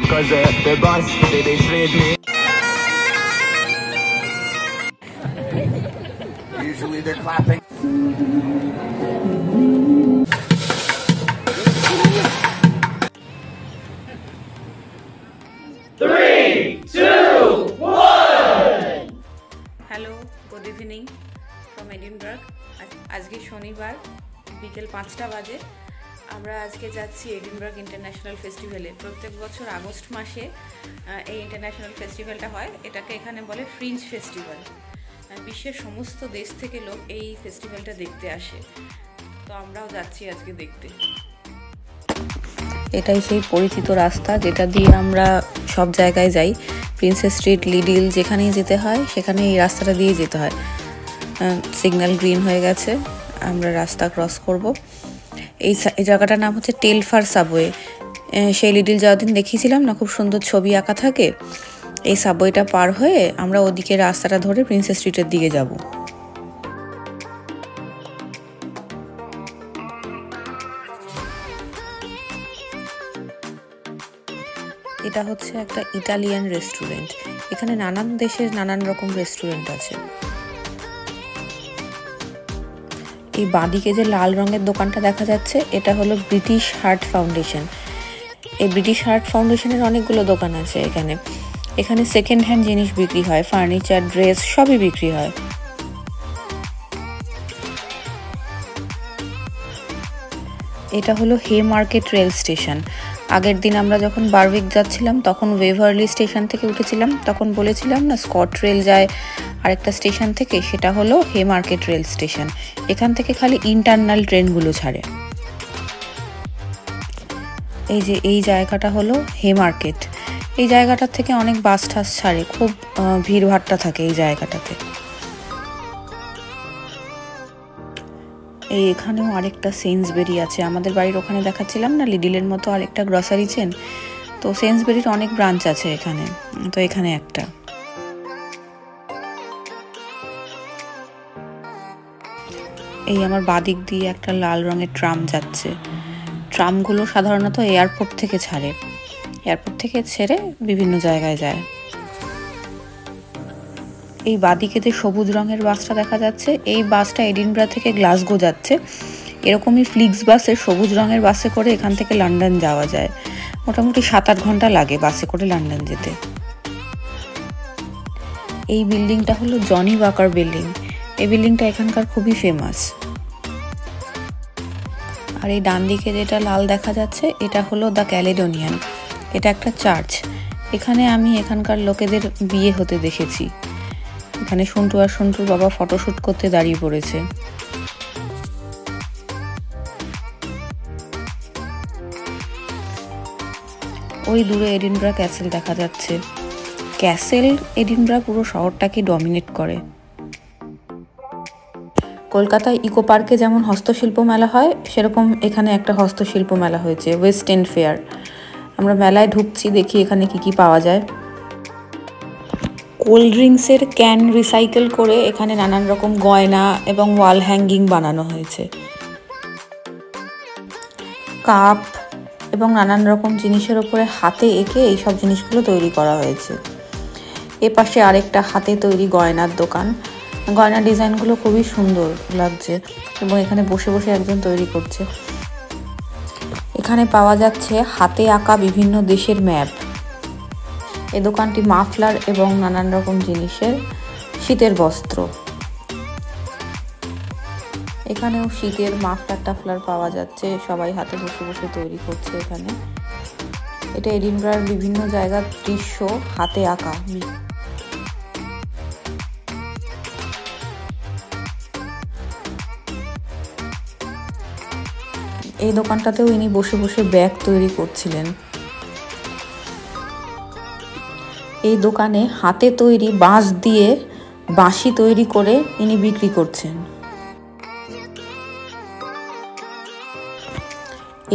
Because the boss, they trade me. Usually they're clapping. Hello, good evening from Edinburgh. আজকে শনিবার বিকেল 5টা বাজে। আমরা আজকে যাচ্ছি এডিনবার্গ ইন্টারন্যাশনাল ফেস্টিভ্যালে। প্রত্যেক বছর আগস্ট মাসে এই ইন্টারন্যাশনাল ফেস্টিভ্যালটা হয়। এটাকে এখানে বলে ফ্রিঞ্জ ফেস্টিভ্যাল। বিশ্বের সমস্ত দেশ থেকে লোক এই ফেস্টিভ্যালটা দেখতে আসে, তো আমরাও যাচ্ছি আজকে দেখতে। এটাই সেই পরিচিত রাস্তা যেটা দিয়ে আমরা সব জায়গায় যাই। প্রিন্সেস স্ট্রিট, লিডিল, যেখানেই যেতে হয় সেখানে এই রাস্তাটা দিয়ে যেতে হয়। সিগন্যাল গ্রিন হয়ে গেছে, আমরা রাস্তা ক্রস করব। এই জায়গাটার নাম হচ্ছে টেলফার সাবওয়ে। সেই লিডিল যাওয়ার দিন দেখিয়েছিলাম না, খুব সুন্দর ছবি আঁকা থাকে। এই সাবওয়েটা পার হয়ে আমরা ওদিকে রাস্তাটা ধরে প্রিন্সেস স্ট্রিটের দিকে যাব। এটা হচ্ছে একটা ইটালিয়ান রেস্টুরেন্ট। এখানে নানান দেশের নানান রকম রেস্টুরেন্ট আছে। এই বাঁদিকে যে লাল রঙের দোকানটা দেখা যাচ্ছে, এটা হলো ব্রিটিশ হার্ট ফাউন্ডেশন। এই ব্রিটিশ হার্ট ফাউন্ডেশনের অনেকগুলো দোকান আছে এখানে। এখানে সেকেন্ড হ্যান্ড জিনিস বিক্রি হয়, ফার্নিচার, ড্রেস সবই বিক্রি হয়। এটা হলো হে মার্কেট রেল স্টেশন। আগের দিন আমরা যখন বারউইক যাচ্ছিলাম তখন ওয়েভারলি স্টেশন থেকে উঠেছিলাম, তখন বলেছিলাম না স্কট রেল যায় আরেকটা স্টেশন থেকে, সেটা হলো হে মার্কেট রেল স্টেশন। এখান থেকে খালি ইন্টারনাল ট্রেনগুলো ছাড়ে। এই যে এই জায়গাটা হলো হে মার্কেট। এই জায়গাটার থেকে অনেক বাস টাস ছাড়ে, খুব ভিড়ভাট্টা থাকে এই জায়গাটাতে। এই এখানেও আরেকটা সেন্সবেরি আছে। আমাদের বাড়ির ওখানে দেখাচ্ছিলাম না লিডিলের মতো আরেকটা গ্রসারি চেন, তো সেন্সবেরির অনেক ব্রাঞ্চ আছে এখানে, তো এখানে একটা। এই আমার বাদিক দিয়ে একটা লাল রঙের ট্রাম যাচ্ছে। ট্রামগুলো সাধারণত এয়ারপোর্ট থেকে ছাড়ে, এয়ারপোর্ট থেকে ছেড়ে বিভিন্ন জায়গায় যায়। এই বাদিকে যে সবুজ রঙের বাসটা দেখা যাচ্ছে, এই বাসটা এডিনবরা থেকে গ্লাসগো যাচ্ছে। এরকমই ফ্লিক্স বাসের সবুজ রঙের বাসে করে এখান থেকে লন্ডন যাওয়া যায়। মোটামুটি 7-8 ঘন্টা লাগে বাসে করে লন্ডন যেতে। এই বিল্ডিংটা হলো জনি ওয়াকার বিল্ডিং। এই বিল্ডিংটা এখানকার খুবই ফেমাস। আর এই ডান দিকে যেটা লাল দেখা যাচ্ছে, এটা হলো দ্য ক্যালেডোনিয়ান। এটা একটা চার্চ। এখানে আমি এখানকার লোকেদের বিয়ে হতে দেখেছি। এখানে সন্টু আর সন্টুর বাবা ফটোশুট করতে দাঁড়িয়ে পড়েছে। ওই দূরে এডিনবরা ক্যাসেল দেখা যাচ্ছে। ক্যাসেল এডিনবরা পুরো শহরটাকে ডমিনেট করে। কলকাতায় ইকো পার্কে যেমন হস্তশিল্প মেলা হয়, সেরকম এখানে একটা হস্তশিল্প মেলা হয়েছে, ওয়েস্ট এন্ড ফেয়ার। আমরা মেলায় ঢুকছি, দেখি এখানে কি কি পাওয়া যায়। কোল্ড ড্রিঙ্কসের ক্যান রিসাইকেল করে এখানে নানান রকম গয়না এবং ওয়াল হ্যাঙ্গিং বানানো হয়েছে। কাপ এবং নানান রকম জিনিসের ওপরে হাতে এঁকে এইসব জিনিসগুলো তৈরি করা হয়েছে। এপাশে আরেকটা হাতে তৈরি গয়নার দোকান। গয়নার ডিজাইনগুলো খুবই সুন্দর লাগছে এবং এখানে বসে বসে একজন তৈরি করছে। এখানে পাওয়া যাচ্ছে হাতে আঁকা বিভিন্ন দেশের ম্যাপ। এই দোকানটি মাফলার এবং নানান রকম জিনিসের শীতের বস্ত্র। এখানেও শীতের মাফলার টাফলার পাওয়া যাচ্ছে, সবাই হাতে বসে বসে তৈরি করছে এখানে। এটা এডিনবরার বিভিন্ন জায়গার দৃশ্য হাতে আঁকা। এই দোকানটাতেও ইনি বসে বসে ব্যাগ তৈরি করছিলেন। এই দোকানে হাতে তৈরি বাঁশ দিয়ে বাঁশি তৈরি করে ইনি বিক্রি করছেন।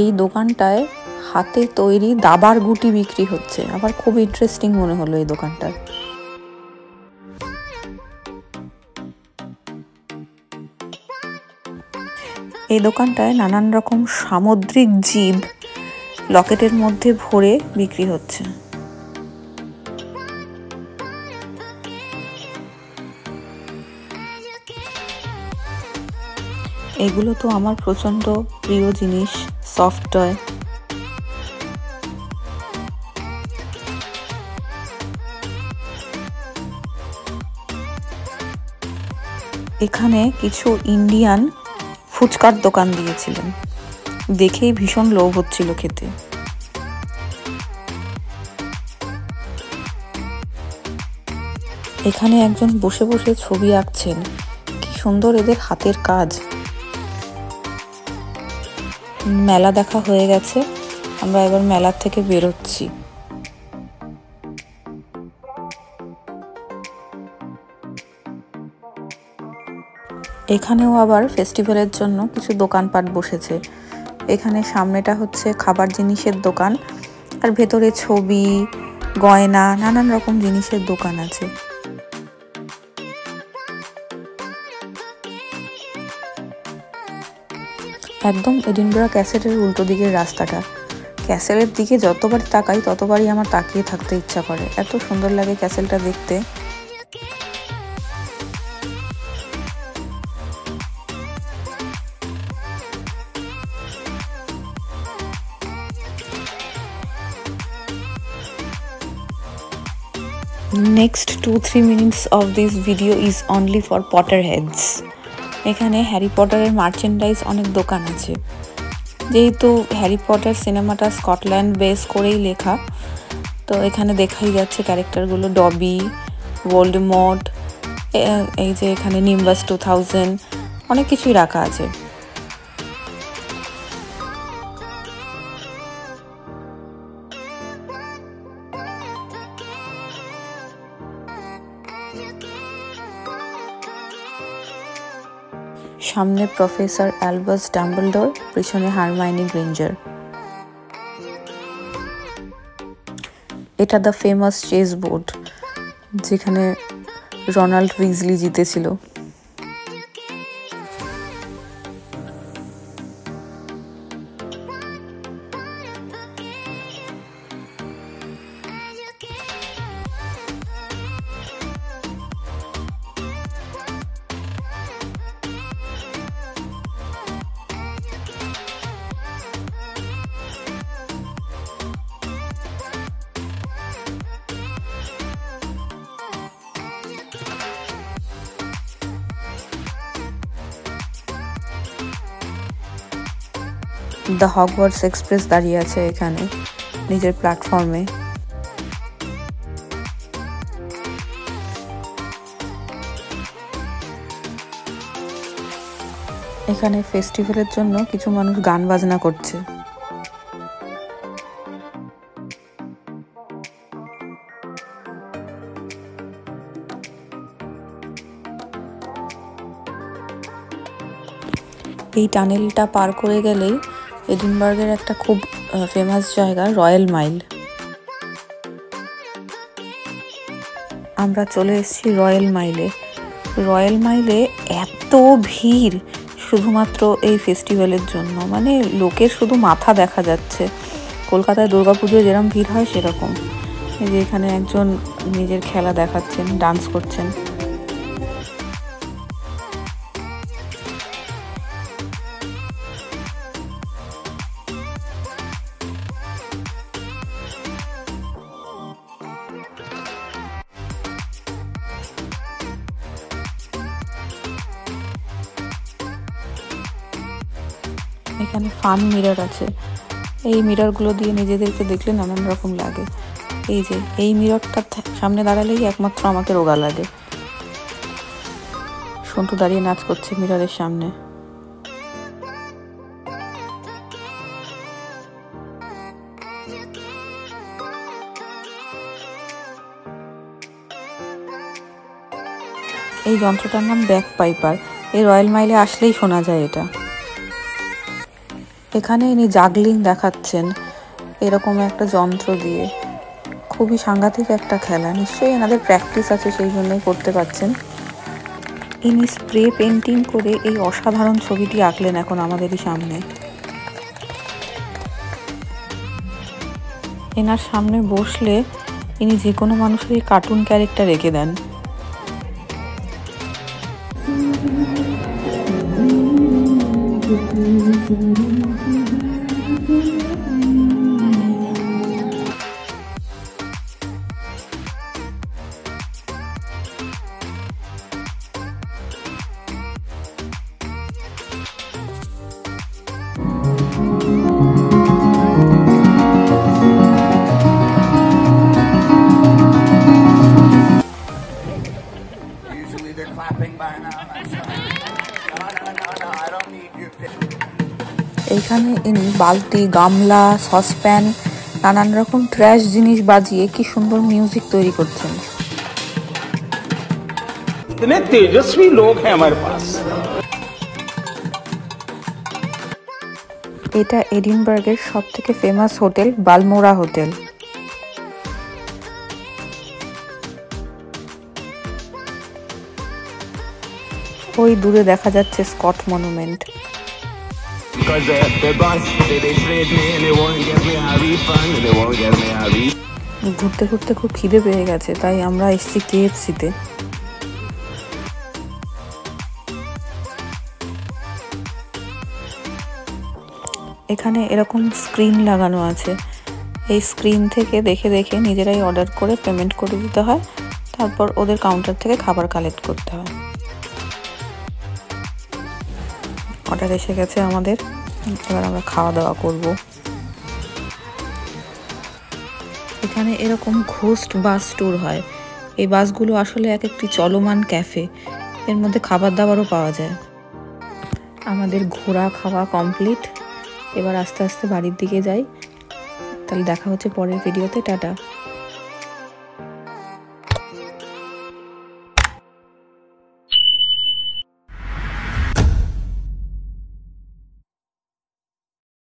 এই দোকানটায় হাতে তৈরি দাবার গুটি বিক্রি হচ্ছে। আবার খুব ইন্টারেস্টিং মনে হলো এই দোকানটা। এই দোকানটায় নানান রকম সামুদ্রিক জীব লকেটের মধ্যে ভরে বিক্রি হচ্ছে। এগুলো তো আমার প্রচন্ড প্রিয় জিনিস, সফট টয়। এখানে কিছু ইন্ডিয়ান ফুচকার দোকান দিয়েছিলেন, দেখেই ভীষণ লোভ হচ্ছিল খেতে। এখানে একজন বসে বসে ছবি আঁকছেন, কি সুন্দর এদের হাতের কাজ। মেলা দেখা হয়ে গেছে, আমরা এবার মেলার থেকে বেরোচ্ছি। এখানেও আবার ফেস্টিভ্যালের জন্য কিছু দোকানপাট বসেছে। এখানে সামনেটা হচ্ছে খাবার জিনিসের দোকান, আর ভেতরে ছবি, গয়না, নানান রকম জিনিসের দোকান আছে। একদম এডিনবরা ক্যাসেলের উল্টো দিকের রাস্তাটা। ক্যাসেলের দিকে যতবার তাকাই ততবারই আমার তাকিয়ে থাকতে ইচ্ছা করে, এত সুন্দর লাগে ক্যাসেলটা দেখতে। Next 2-3 minutes of this video is only for Potterheads. এখানে হ্যারি পটারের মার্চেন্ডাইজ অনেক দোকান আছে। যেহেতু হ্যারি পটার সিনেমাটা স্কটল্যান্ড বেস করেই লেখা, তো এখানে দেখাই যাচ্ছে ক্যারেক্টারগুলো, ডবি, ভোল্ডেমর্ট, এই যে এখানে নিম্বাস 2000, অনেক কিছুই রাখা আছে। সামনে প্রফেসর অ্যালবাস ডাম্বলডোর, পিছনে হারমাইনি গ্রেঞ্জার। এটা দ্য ফেমাস চেস বোর্ড, যেখানে রোনাল্ড উইজলি জিতেছিল। দ্য হগওয়ার্টস এক্সপ্রেস দাঁড়িয়ে আছে এখানে নিজের প্ল্যাটফর্মে। এখানে ফেস্টিভ্যালের জন্য কিছু মানুষ গান বাজনা করছে। এই টানেলটা পার করে গেলেই এডিনবার্গের একটা খুব ফেমাস জায়গা রয়্যাল মাইল। আমরা চলে এসেছি রয়্যাল মাইলে। রয়্যাল মাইলে এত ভিড় শুধুমাত্র এই ফেস্টিভ্যালের জন্য, মানে লোকের শুধু মাথা দেখা যাচ্ছে। কলকাতায় দুর্গাপুজোয় যেরকম ভিড় হয় সেরকম। এই যে এখানে একজন নিজের খেলা দেখাচ্ছেন, ডান্স করছেন। এখানে ফান মিরর আছে, এই মিররগুলো দিয়ে নিজেদেরকে দেখলে নানান রকম লাগে। এই যে এই মিররটার সামনে দাঁড়ালেই একমাত্র আমাকে রোগা লাগে। সন্টু দাঁড়িয়ে নাচ করছে মিররের সামনে। এই যন্ত্রটার নাম ব্যাক পাইপার, এই রয়্যাল মাইলে আসলেই শোনা যায় এটা। এখানে ইনি জাগলিং দেখাচ্ছেন এরকম একটা যন্ত্র দিয়ে, খুবই সাংঘাতিক একটা খেলা। নিশ্চয়ই এনাদের প্র্যাকটিস আছে, সেই জন্যই করতে পারছেন। ইনি স্প্রে পেন্টিং করে এই অসাধারণ ছবিটি আঁকলেন এখন আমাদেরই সামনে। এনার সামনে বসলে ইনি যে কোনো মানুষেরই কার্টুন ক্যারেক্টার এঁকে দেন। Usually they're clapping by now. No, I don't need your picture. এইখানে ইনি বালতি, গামলা, সসপ্যান, নানান রকম ট্র্যাশ জিনিস বাজিয়ে কি সুন্দর মিউজিক তৈরি করছেন। इतने तेजस्वी लोग हैं हमारे पास। এটা এডিনবার্গের সব থেকে ফেমাস হোটেল বালমোরা হোটেল। ওই দূরে দেখা যাচ্ছে Scott monument. Cause the boss, they trade me and they won't give me a refund. They won't give me a refund. ঘুরতে ঘুরতে খুব খিদে পেয়ে গেছে, তাই আমরা এসেছি KFC-তে। এখানে এরকম স্ক্রিন লাগানো আছে, এই স্ক্রিন থেকে দেখে দেখে নিজেরাই অর্ডার করে পেমেন্ট করে দিতে হয়, তারপর ওদের কাউন্টার থেকে খাবার কালেক্ট করতে হয়। অর্ডার এসে গেছে আমাদের, এবার আমরা খাওয়া দাওয়া করব। এখানে এরকম ঘোস্ট বাস ট্যুর হয়। এই বাসগুলো আসলে এক একটি চলমান ক্যাফে, এর মধ্যে খাবার দাবারও পাওয়া যায়। আমাদের ঘোরা খাওয়া কমপ্লিট, এবার আস্তে আস্তে বাড়ির দিকে যাই। তাহলে দেখা হচ্ছে পরের ভিডিওতে। টাটা।